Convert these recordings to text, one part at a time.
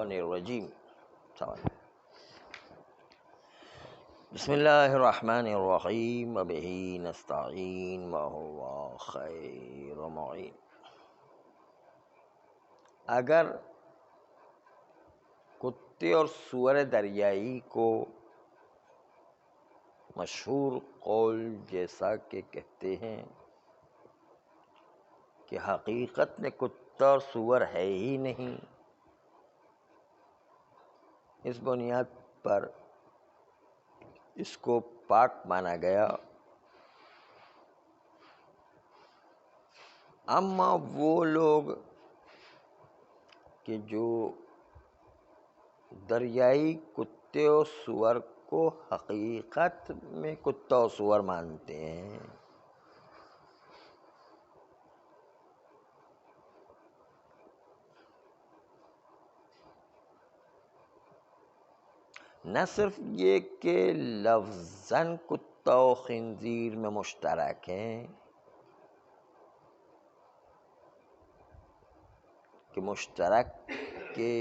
الشیطان الرجیم. بسم اللہ الرحمن الرحیم وبہ نستعین وہو خیر معین. اگر کتے اور سور دریائی کو مشہور قول جیسا کہ کہتے ہیں کہ حقیقت میں کتا اور سور ہے ہی نہیں، اس بنیاد پر اس کو پاک مانا گیا. اما وہ لوگ کہ جو دریائی کتے اور سور کو حقیقت میں کتا اور سور مانتے ہیں، نہ صرف یہ کہ لفظاً کتا و خنزیر میں مشترک ہیں، کہ مشترک کے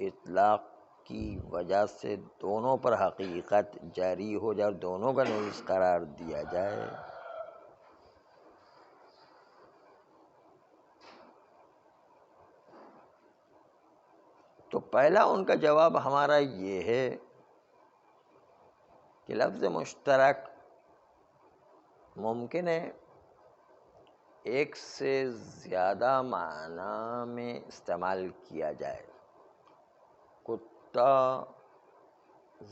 اطلاق کی وجہ سے دونوں پر حقیقت جاری ہو جائے اور دونوں کا نجس قرار دیا جائے، تو پہلا ان کا جواب ہمارا یہ ہے کہ لفظ مشترک ممکن ہے ایک سے زیادہ معنی میں استعمال کیا جائے. کتا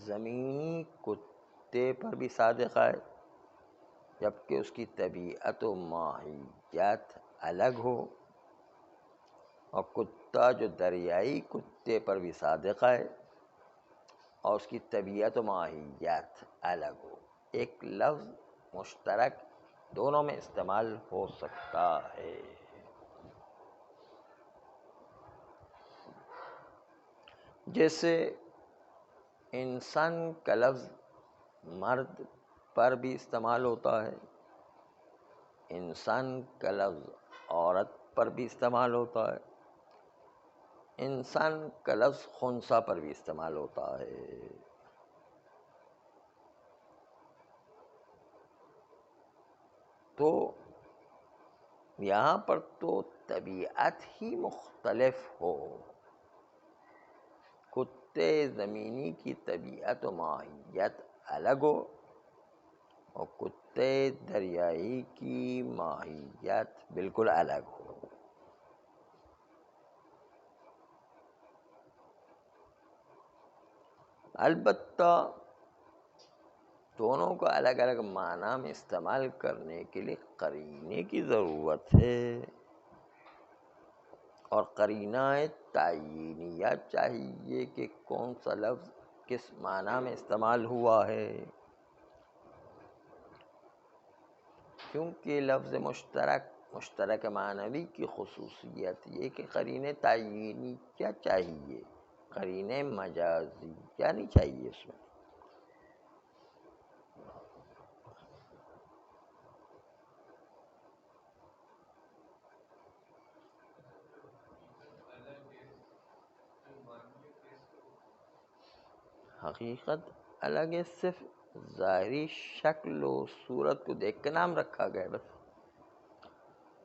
زمینی کتے پر بھی صادق ہے جبکہ اس کی طبیعت و ماہیت الگ ہو، اور کتا جو دریائی کتے پر بھی صادق ہے اور اس کی طبیعت و ماہیت الگ ہو. ایک لفظ مشترک دونوں میں استعمال ہو سکتا ہے. جیسے انسان کا لفظ مرد پر بھی استعمال ہوتا ہے، انسان کا لفظ عورت پر بھی استعمال ہوتا ہے، انسان کا لفظ خنثی پر بھی استعمال ہوتا ہے. تو یہاں پر تو طبیعت ہی مختلف ہو، کتے زمینی کی طبیعت و ماہیت الگ ہو اور کتے دریائی کی ماہیت بالکل الگ ہو. البتہ دونوں کو الگ الگ معنی میں استعمال کرنے کے لیے قرینے کی ضرورت ہے، اور قرینہ تعینیہ چاہیے کہ کون سا لفظ کس معنی میں استعمال ہوا ہے، کیونکہ لفظ مشترک معنوی کی خصوصیت یہ کہ قرینے تعینیہ چاہیے، قرینے مجازیہ نہیں چاہیے. اس میں حقیقت الگ ہے، صرف ظاہری شکل و صورت کو دیکھ کے نام رکھا گیا بس،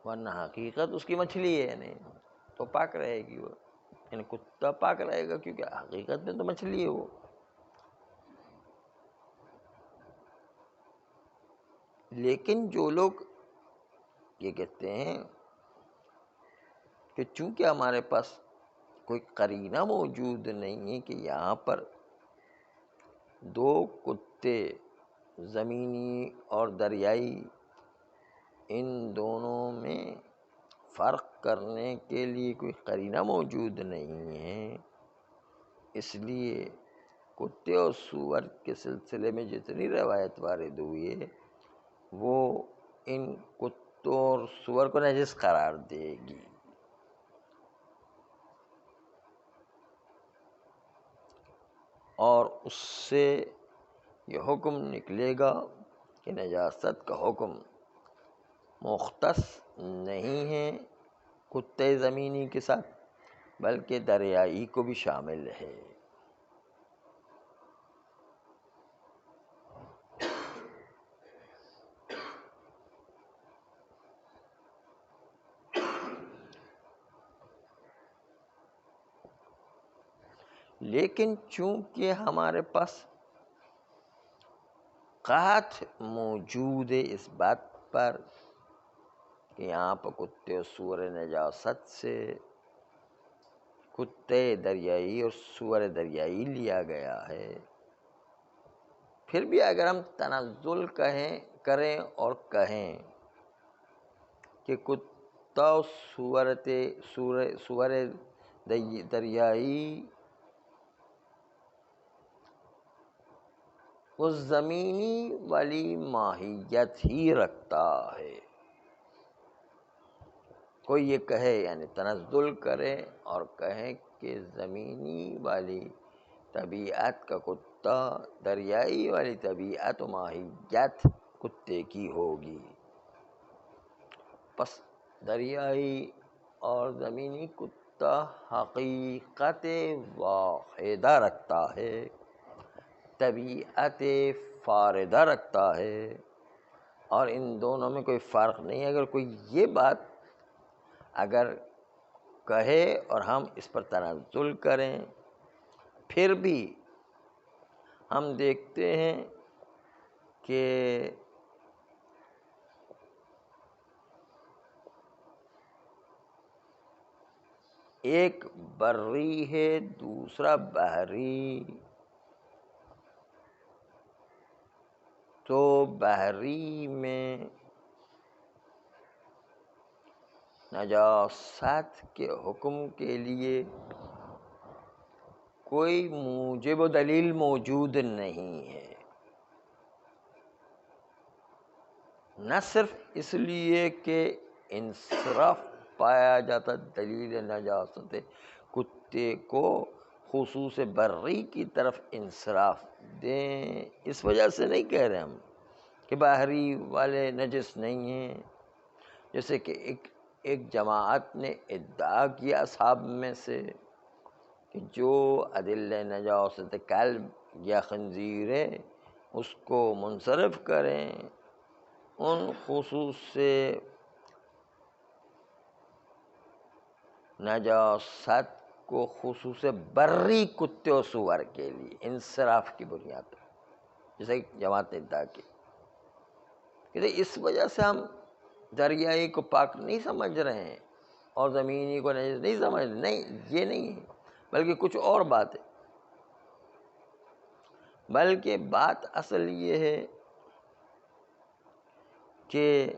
ورنہ حقیقت اس کی مچھلی ہے نہیں تو پاک رہے گی. وہ یعنی کتا پاک رہے گا کیونکہ حقیقت میں تو مچھلی ہے وہ. لیکن جو لوگ یہ کہتے ہیں کہ چونکہ ہمارے پاس کوئی قرینہ موجود نہیں ہے کہ یہاں پر دو کتے زمینی اور دریائی ان دونوں میں فرق کرنے کے لیے کوئی قرینہ موجود نہیں ہے، اس لیے کتے اور سور کے سلسلے میں جتنی روایت وارد ہوئی ہے وہ ان کتوں اور سور کو نجس قرار دے گی. اور اس سے یہ حکم نکلے گا کہ نجاست کا حکم مختص نہیں ہے کتے زمینی کے ساتھ، بلکہ دریائی کو بھی شامل ہے۔ لیکن چونکہ ہمارے پاس قحط موجود ہے اس بات پر کہ یہاں پر کتے اور سور نجاست سے کتے دریائی اور سور دریائی لیا گیا ہے، پھر بھی اگر ہم تنزل کریں اور کہیں کہ کتا اور سور دریائی وہ زمینی والی ماہیت ہی رکھتا ہے، کوئی یہ کہے یعنی تنزل کرے اور کہے کہ زمینی والی طبیعت کا کتا دریائی والی طبیعت و ماہیت کتے کی ہوگی، پس دریائی اور زمینی کتا حقیقت واحدہ رکھتا ہے، طبیعت فاردہ رکھتا ہے، اور ان دونوں میں کوئی فرق نہیں ہے۔ اگر کوئی یہ بات اگر کہے اور ہم اس پر تنزل کریں، پھر بھی ہم دیکھتے ہیں کہ ایک بری ہے دوسرا بحری، تو بحری میں نجاست کے حکم کے لیے کوئی موجب و دلیل موجود نہیں ہے، نہ صرف اس لیے کہ انصراف پایا جاتا دلیل نجاست کتے کو خصوص بری کی طرف انصراف دیں، اس وجہ سے نہیں کہہ رہے ہم کہ بحری والے نجس نہیں ہیں، جیسے کہ ایک جماعت نے ادعا کیا اصحاب میں سے کہ جو ادلہ نجاست کلب یا خنزیر ہے اس کو منصرف کریں، ان خصوص سے نجاست کو خصوص بری کتے و سور کے لیے انصراف کی بنیاد پر، جیسے جماعت نے ادعا کی کہ اس وجہ سے ہم دریائی کو پاک نہیں سمجھ رہے ہیں اور زمینی کو نجس نہیں سمجھ رہے، نہیں، یہ نہیں ہے، بلکہ کچھ اور بات ہے، بلکہ بات اصل یہ ہے کہ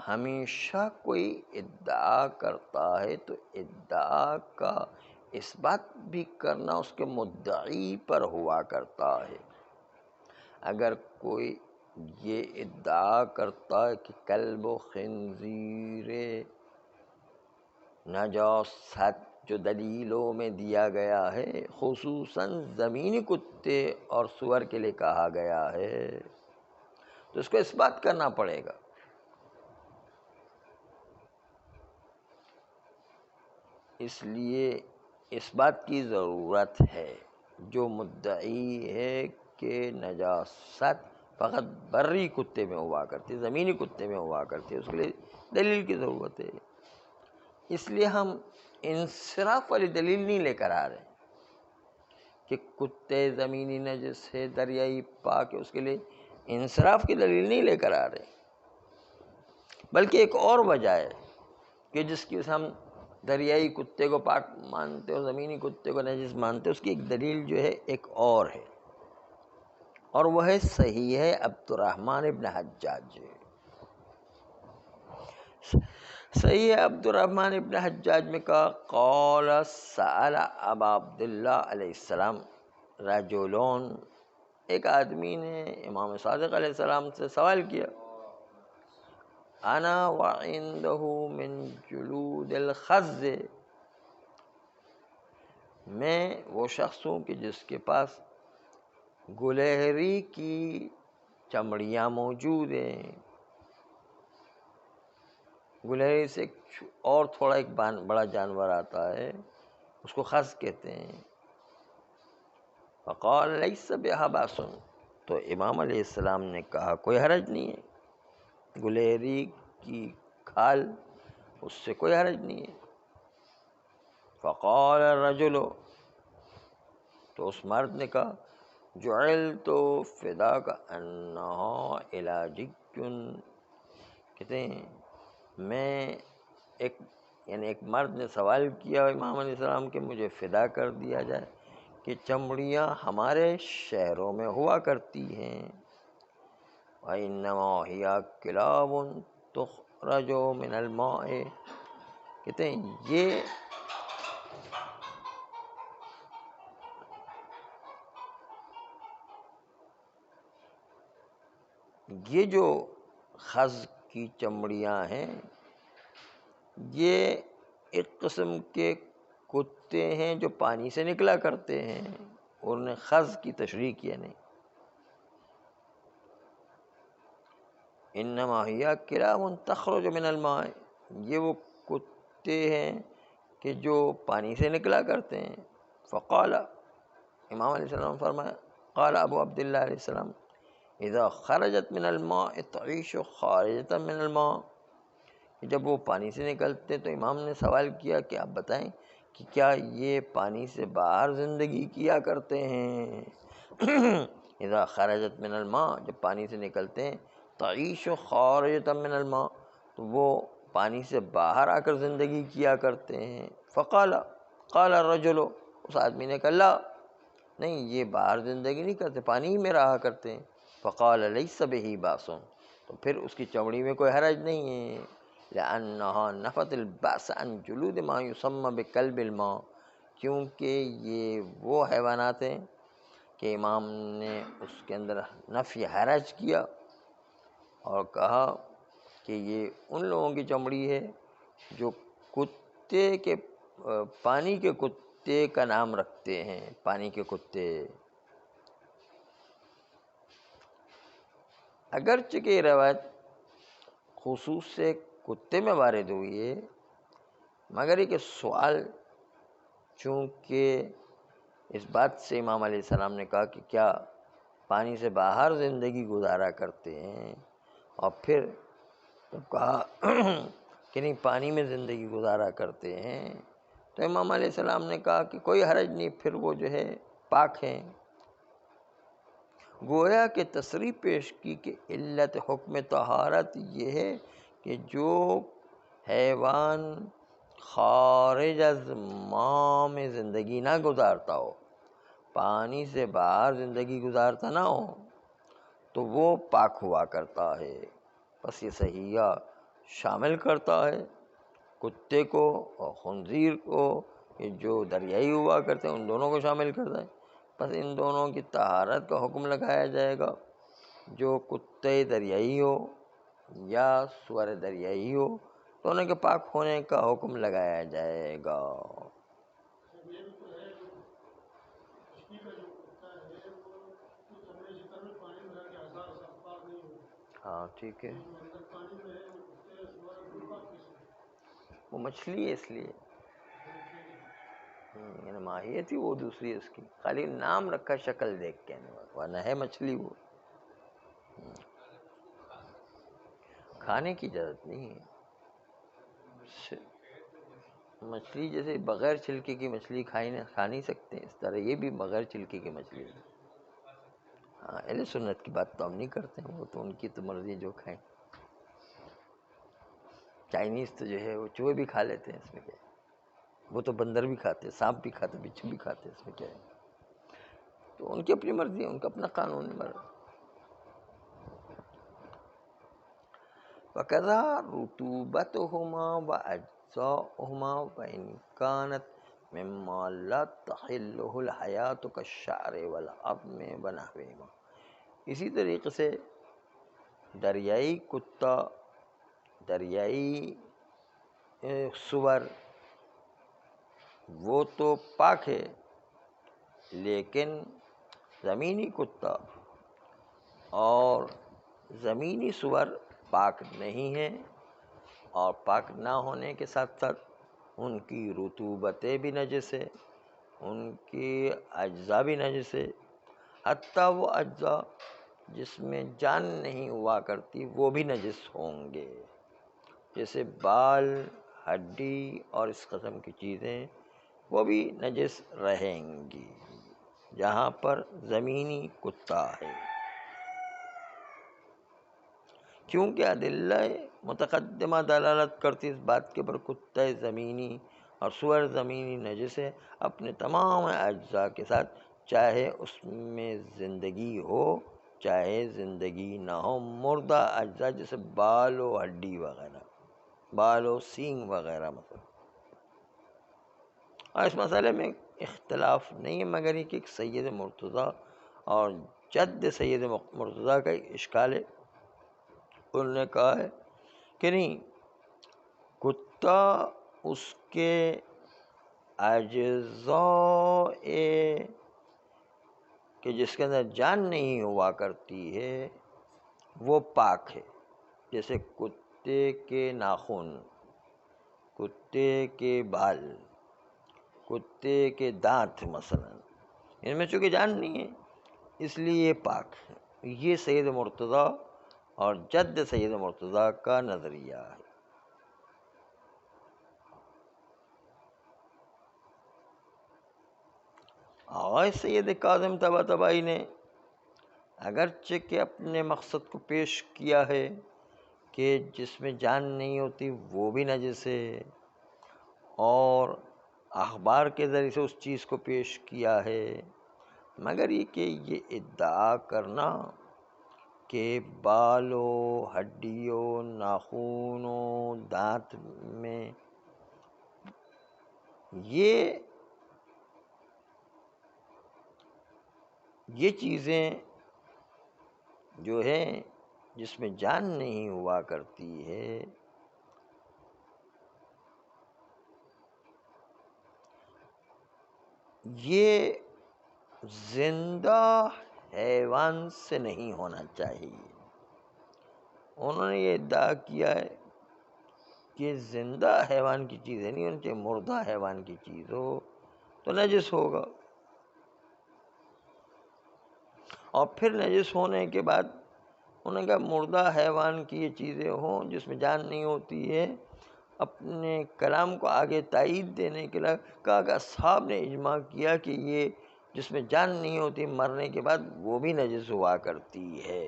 ہمیشہ کوئی ادعا کرتا ہے تو ادعا کا اس بات بھی کرنا اس کے مدعی پر ہوا کرتا ہے۔ اگر کوئی یہ ادعا کرتا ہے کہ کلب و خنزیر نجاست جو دلیلوں میں دیا گیا ہے خصوصاً زمینی کتے اور سور کے لیے کہا گیا ہے، تو اس کو اس بات کرنا پڑے گا۔ اس لیے اس بات کی ضرورت ہے، جو مدعی ہے کہ نجاست فقط بری کتے میں ہوا کرتی، زمینی کتے میں ہوا کرتی، اس کے لیے دلیل کی ضرورت ہے۔ اس لیے ہم انصراف والی دلیل نہیں لے کر آ رہے کہ کتے زمینی نجس ہے دریائی پاک ہے، اس کے لیے انصراف کی دلیل نہیں لے کر آ رہے، بلکہ ایک اور وجہ ہے کہ جس کی ہم دریائی کتے کو پاک مانتے اور زمینی کتے کو نجس مانتے، اس کی ایک دلیل جو ہے ایک اور ہے، اور وہ ہے صحیح ہے عبد الرحمن ابن حجاج۔ صحیح ہے عبد الرحمن ابن حجاج میں کہا قال سأل ابا عبداللہ علیہ السلام رجلون، ایک آدمی نے امام صادق علیہ السلام سے سوال کیا، انا وعندہ من جلود الخز، میں وہ شخص ہوں کہ جس کے پاس گلہری کی چمڑیاں موجود ہیں، گلہری سے اور تھوڑا ایک بڑا جانور آتا ہے، اس کو خز کہتے ہیں. فقال لیس بہا باس، تو امام علیہ السلام نے کہا کوئی حرج نہیں ہے، گلہری کی کھال اس سے کوئی حرج نہیں ہے. فقال الرجل، تو اس مرد نے کہا جعلت فداک انہا علاجی، کہتے ہیں میں ایک مرد نے سوال کیا امام علیہ السلام کہ مجھے فدا کر دیا جائے کہ چمڑیاں ہمارے شہروں میں ہوا کرتی ہیں، وَإِنَّمَا هِيَ كِلَابٌ تُخْرَجُ مِنَ الْمَاءِ، کہتے ہیں یہ جو خز کی چمڑیاں ہیں یہ ایک قسم کے کتے ہیں جو پانی سے نکلا کرتے ہیں، اور انہیں خز کی تشریح کیا نہیں. انما ہی کلاب تخرج من الماء، یہ وہ کتے ہیں کہ جو پانی سے نکلا کرتے ہیں. فقال، امام علیہ السلام فرمایا، قال ابو عبداللہ علیہ السلام اذا خرجت من الماء تعیش خارجتا من الماء، جب وہ پانی سے نکلتے تو امام نے سوال کیا کہ آپ بتائیں کہ کیا یہ پانی سے باہر زندگی کیا کرتے ہیں؟ اذا خرجت من الماء، جب پانی سے نکلتے ہیں، تعیش خارجتا من الماء، تو وہ پانی سے باہر آ کر زندگی کیا کرتے ہیں. قال الرجل، اس آدمی نے کہا لا، نہیں یہ باہر زندگی نہیں کرتے، پانی ہی میں رہا کرتے ہیں. فقال لیس بہ باس، تو پھر اس کی چمڑی میں کوئی حرج نہیں ہے. لأنها نفت البأس عن جلود ما يسمى بكلب الماء، کیونکہ یہ وہ حیوانات ہیں کہ امام نے اس کے اندر نفی حرج کیا اور کہا کہ یہ ان لوگوں کی چمڑی ہے جو کتے کے پانی کے کتے کا نام رکھتے ہیں، پانی کے کتے. اگرچہ کہ یہ روایت خصوص سے کتے میں وارد ہوئی ہے، مگر ایک سوال چونکہ اس بات سے امام علیہ السلام نے کہا کہ کیا پانی سے باہر زندگی گزارا کرتے ہیں، اور پھر کہا کہ نہیں پانی میں زندگی گزارا کرتے ہیں، تو امام علیہ السلام نے کہا کہ کوئی حرج نہیں، پھر وہ جو ہے پاک ہیں. گویا کہ تصریح پیش کی کہ علت حکم طہارت یہ ہے کہ جو حیوان خارج از ماء میں زندگی نہ گزارتا ہو، پانی سے باہر زندگی گزارتا نہ ہو، تو وہ پاک ہوا کرتا ہے. بس یہ صحیحہ شامل کرتا ہے کتے کو اور خنزیر کو، یہ جو دریائی ہوا کرتے ہیں ان دونوں کو شامل کرتا ہے. بس ان دونوں کی طہارت کا حکم لگایا جائے گا، جو کتے دریائی ہو یا سور دریائی ہو، دونوں کے پاک ہونے کا حکم لگایا جائے گا. ہاں ٹھیک ہے، وہ مچھلی ہے اس لیے یعنی ماہیت ہی وہ دوسری، اس کی خالی نام رکھا شکل دیکھ کے، ورنہ ہے مچھلی وہ. کھانے کی اجازت نہیں ہے. مچھلی جیسے بغیر چھلکے کی مچھلی کھا نہیں سکتے، اس طرح یہ بھی بغیر چھلکے کی مچھلی ہے. ہاں اہل سنت کی بات تو ہم نہیں کرتے ہیں، وہ تو ان کی تو مرضی جو کھائیں. چائنیز تو جو ہے وہ چوہے بھی کھا لیتے ہیں، اس میں کیا ہے، وہ تو بندر بھی کھاتے ہیں، سانپ بھی کھاتے ہیں، بچھو بھی کھاتے ہیں، اس میں کیا ہے. تو ان کی اپنی مرضی ہے، ان کا اپنا قانون ہے. وَكَذَا رُطُوبَتُهُمَا وَأَجْزَاؤُهُمَا وَإِنْ كَانَتْ مِمَّا لَا تَحِلُّهُ الْحَيَاةُ كَالشَّعْرِ وَالْعَظْمِ وَنَحْوِهِمَا. اسی طریقے سے دریائی کتا، دریائی سور، وہ تو پاک ہے، لیکن زمینی کتا اور زمینی سور پاک نہیں ہیں. اور پاک نہ ہونے کے ساتھ ساتھ ان کی رطوبتیں بھی نجس ہے، ان کی اجزاء بھی نجس ہے، حتیٰ وہ اجزاء جس میں جان نہیں ہوا کرتی وہ بھی نجس ہوں گے، جیسے بال، ہڈی اور اس قسم کی چیزیں وہ بھی نجس رہیں گی جہاں پر زمینی کتا ہے، کیونکہ ادلہ متقدمہ دلالت کرتی اس بات کے پر کتا زمینی اور سور زمینی نجس ہے اپنے تمام اجزاء کے ساتھ، چاہے اس میں زندگی ہو چاہے زندگی نہ ہو۔ مردہ اجزاء جیسے بال و ہڈی وغیرہ، بال و سینگ وغیرہ مثلا، اور اس مسئلے میں اختلاف نہیں ہے مگر یہ کہ سید مرتضیٰ اور جد سید مرتضیٰ کا اشکال ہے، انہوں نے کہا ہے کہ نہیں، کتا اس کے اجزاء کہ جس کے اندر جان نہیں ہوا کرتی ہے وہ پاک ہے، جیسے کتے کے ناخن، کتے کے بال، کتے کے دانت مثلا، ان میں چونکہ جان نہیں ہے اس لیے یہ پاک ہے۔ یہ سید مرتضیٰ اور جد سید مرتضیٰ کا نظریہ ہے۔ آغا سید کاظم طباطبائی نے اگرچہ کہ اپنے مقصد کو پیش کیا ہے کہ جس میں جان نہیں ہوتی وہ بھی نجس ہے، اور اخبار کے ذریعے سے اس چیز کو پیش کیا ہے، مگر یہ کہ یہ ادعا کرنا کہ بالوں، ہڈیوں، ناخنوں، دانت میں یہ چیزیں جو ہیں جس میں جان نہیں ہوا کرتی ہے، یہ زندہ حیوان سے نہیں ہونا چاہیے۔ انہوں نے یہ ادعا کیا ہے کہ زندہ حیوان کی چیزیں نہیں ہونی چاہیے، مردہ حیوان کی چیز ہو تو نجس ہوگا، اور پھر نجس ہونے کے بعد انہوں نے کہا مردہ حیوان کی یہ چیزیں ہوں جس میں جان نہیں ہوتی ہے، اپنے کلام کو آگے تائید دینے کے لیے کہا کہ اصحاب نے اجماع کیا کہ یہ جس میں جان نہیں ہوتی مرنے کے بعد وہ بھی نجس ہوا کرتی ہے۔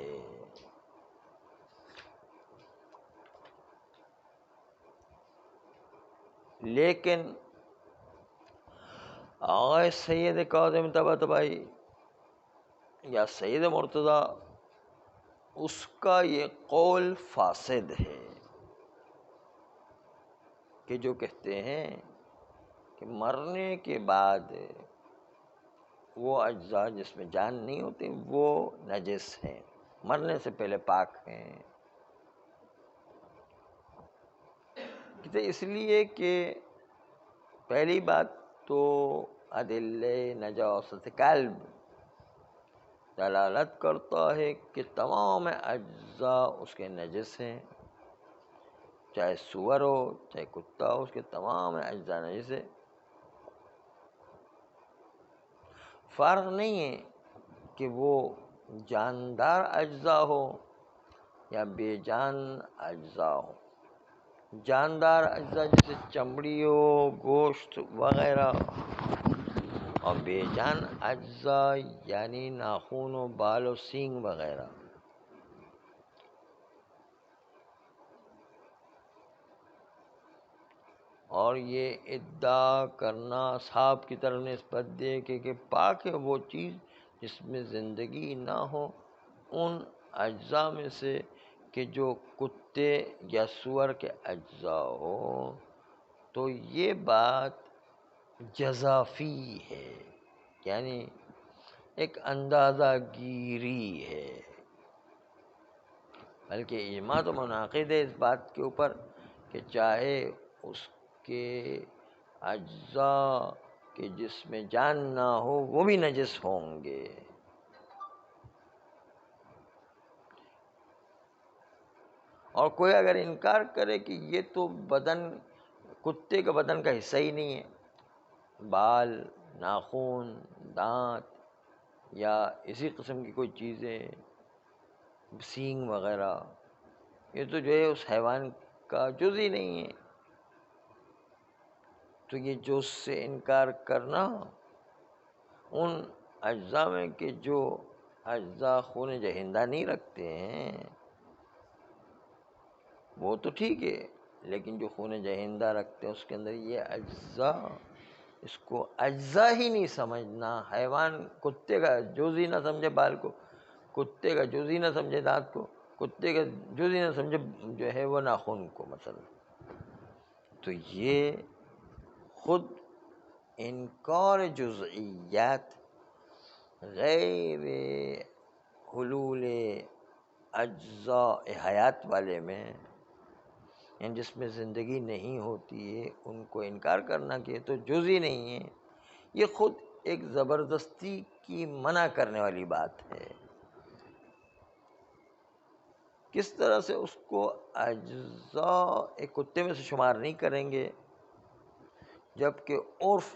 لیکن آغا سید کاظم طباطبائی یا سید مرتضیٰ اس کا یہ قول فاسد ہے کہ جو کہتے ہیں کہ مرنے کے بعد وہ اجزاء جس میں جان نہیں ہوتی وہ نجس ہیں، مرنے سے پہلے پاک ہیں، اس لیے کہ پہلی بات تو ادلہ نجاست قلب دلالت کرتا ہے کہ تمام اجزاء اس کے نجس ہیں، چاہے سور ہو چاہے کتا ہو، اس کے تمام اجزاء نجس ہیں۔ فرق نہیں ہے کہ وہ جاندار اجزاء ہو یا بے جان اجزاء ہو۔ جاندار اجزاء جیسے چمڑی ہو، گوشت وغیرہ، اور بے جان اجزاء یعنی ناخن و بال و سینگ وغیرہ۔ اور یہ ادعا کرنا اصحاب کی طرف نسبت دے کہ پاک ہے وہ چیز جس میں زندگی نہ ہو ان اجزاء میں سے کہ جو کتے یا سور کے اجزاء ہو، تو یہ بات جزافی ہے، یعنی ایک اندازہ گیری ہے، بلکہ اجماع تو منعقد ہے اس بات کے اوپر کہ چاہے اس کے اجزاء کہ جس میں جان نہ ہو وہ بھی نجس ہوں گے۔ اور کوئی اگر انکار کرے کہ یہ تو بدن، کتے کا بدن کا حصہ ہی نہیں ہے، بال، ناخن، دانت یا اسی قسم کی کوئی چیزیں، سینگ وغیرہ، یہ تو جو ہے اس حیوان کا جز ہی نہیں ہے، تو یہ جز سے انکار کرنا ان اجزاء میں کہ جو اجزاء خون جہندہ نہیں رکھتے ہیں وہ تو ٹھیک ہے، لیکن جو خون جہندہ رکھتے ہیں اس کے اندر یہ اجزاء، اس کو اجزاء ہی نہیں سمجھنا، حیوان کتے کا جز ہی نہ سمجھے بال کو، کتے کا جز ہی نہ سمجھے دانت کو، کتے کا جز ہی نہ سمجھے جو ہے وہ ناخن کو مثلا، تو یہ خود انکار جزئیات غیر حلول اجزاء حیات والے میں، یعنی جس میں زندگی نہیں ہوتی ہے، ان کو انکار کرنا کہ یہ تو جز ہی نہیں ہے، یہ خود ایک زبردستی کی منع کرنے والی بات ہے۔ کس طرح سے اس کو اجزاء ایک کتے میں سے شمار نہیں کریں گے، جبکہ عرف،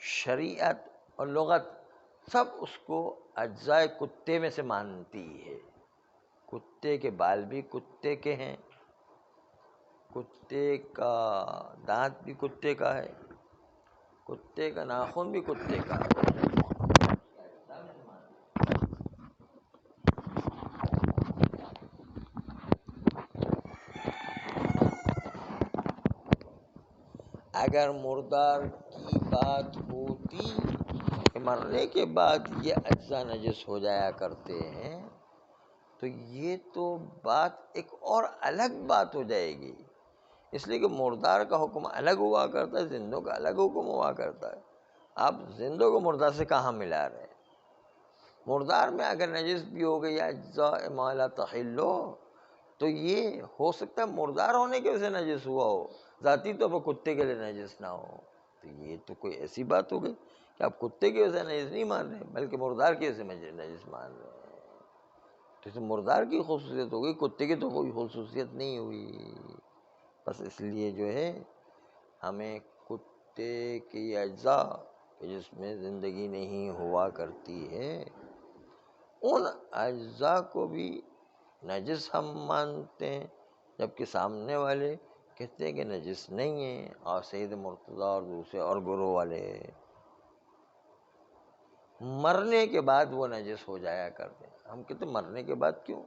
شریعت اور لغت سب اس کو اجزاء کتے میں سے مانتی ہے۔ کتے کے بال بھی کتے کے ہیں، کتے کا دانت بھی کتے کا ہے، کتے کا ناخن بھی کتے کا ہے۔ اگر مردار کی بات ہوتی کہ مرنے کے بعد یہ اجزاء نجس ہو جایا کرتے ہیں، تو یہ تو بات ایک اور الگ بات ہو جائے گی، اس لیے کہ مردار کا حکم الگ ہوا کرتا ہے، زندوں کا الگ حکم ہوا کرتا ہے۔ آپ زندوں کو مردار سے کہاں ملا رہے ہیں؟ مردار میں اگر نجس بھی ہو گئی اجزاء ما لا تحل، تو یہ ہو سکتا ہے مردار ہونے کی وجہ سے نجس ہوا ہو، ذاتی طور پر کتے کے لیے نجس نہ ہو، تو یہ تو کوئی ایسی بات ہو گئی کہ آپ کتے کی وجہ سے نجس نہیں مان رہے بلکہ مردار کی وجہ سے نجس مان رہے ہیں، تو اس میں مردار کی خصوصیت ہو گئی، کتے کی تو کوئی خصوصیت نہیں ہوئی۔ بس اس لیے جو ہے ہمیں کتے کی اجزاء جس میں زندگی نہیں ہوا کرتی ہے ان اجزاء کو بھی نجس ہم مانتے ہیں، جبکہ سامنے والے کہتے ہیں کہ نجس نہیں ہیں، اور سید مرتضیٰ اور دوسرے اور گروہ والے مرنے کے بعد وہ نجس ہو جایا کرتے ہیں۔ ہم کہتے ہیں مرنے کے بعد کیوں؟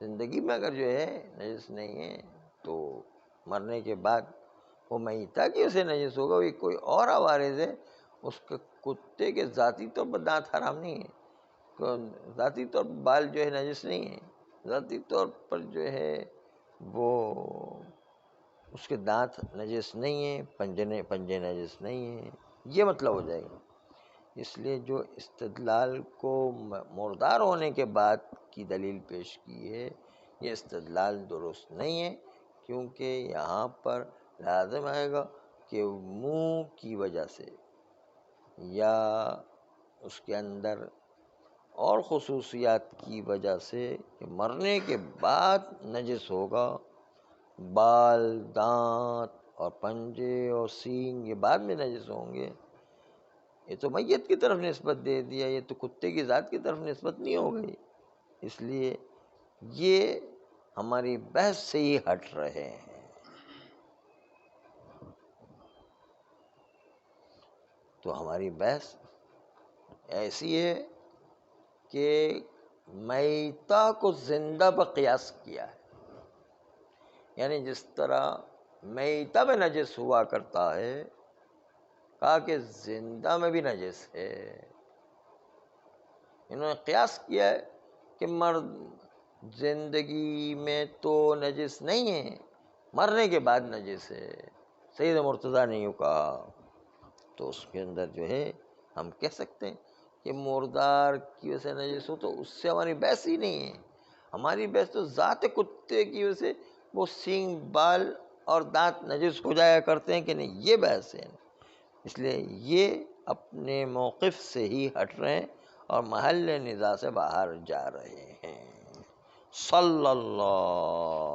زندگی میں اگر جو ہے نجس نہیں ہے تو مرنے کے بعد وہ میتہ کی وجہ سے نجس ہوگا، وہ کوئی اور عوارض ہے، اس کے کتے کے ذاتی طور پر دانت حرام نہیں ہے، ذاتی طور پر بال جو ہے نجس نہیں ہے، ذاتی طور پر جو ہے وہ اس کے دانت نجس نہیں ہیں، پنجے نجس نہیں ہیں، یہ مطلب ہو جائے گا۔ اس لیے جو استدلال کو مردار ہونے کے بعد کی دلیل پیش کی ہے یہ استدلال درست نہیں ہے، کیونکہ یہاں پر لازم آئے گا کہ منہ کی وجہ سے یا اس کے اندر اور خصوصیات کی وجہ سے کہ مرنے کے بعد نجس ہوگا، بال، دانت اور پنجے اور سینگ یہ بعد میں نجس ہوں گے، یہ تو میت کی طرف نسبت دے دیا، یہ تو کتے کی ذات کی طرف نسبت نہیں ہو گئی، اس لیے یہ ہماری بحث سے ہی ہٹ رہے ہیں۔ تو ہماری بحث ایسی ہے کہ میتہ کو زندہ پر قیاس کیا ہے، یعنی جس طرح میتہ میں نجس ہوا کرتا ہے کہا کہ زندہ میں بھی نجس ہے، انہوں نے قیاس کیا ہے کہ مرد زندگی میں تو نجس نہیں ہے، مرنے کے بعد نجس ہے، سید مرتضیٰ نے یوں کہا، تو اس کے اندر جو ہے ہم کہہ سکتے ہیں کہ مردار کی وجہ سے نجس ہو تو اس سے ہماری بحث ہی نہیں ہے، ہماری بحث تو ذات کتے کی وجہ سے وہ سینگ، بال اور دانت نجس ہو جایا کرتے ہیں کہ نہیں، یہ بحث ہے، اس لیے یہ اپنے موقف سے ہی ہٹ رہے ہیں اور محل نزاع سے باہر جا رہے ہیں۔ صلی اللہ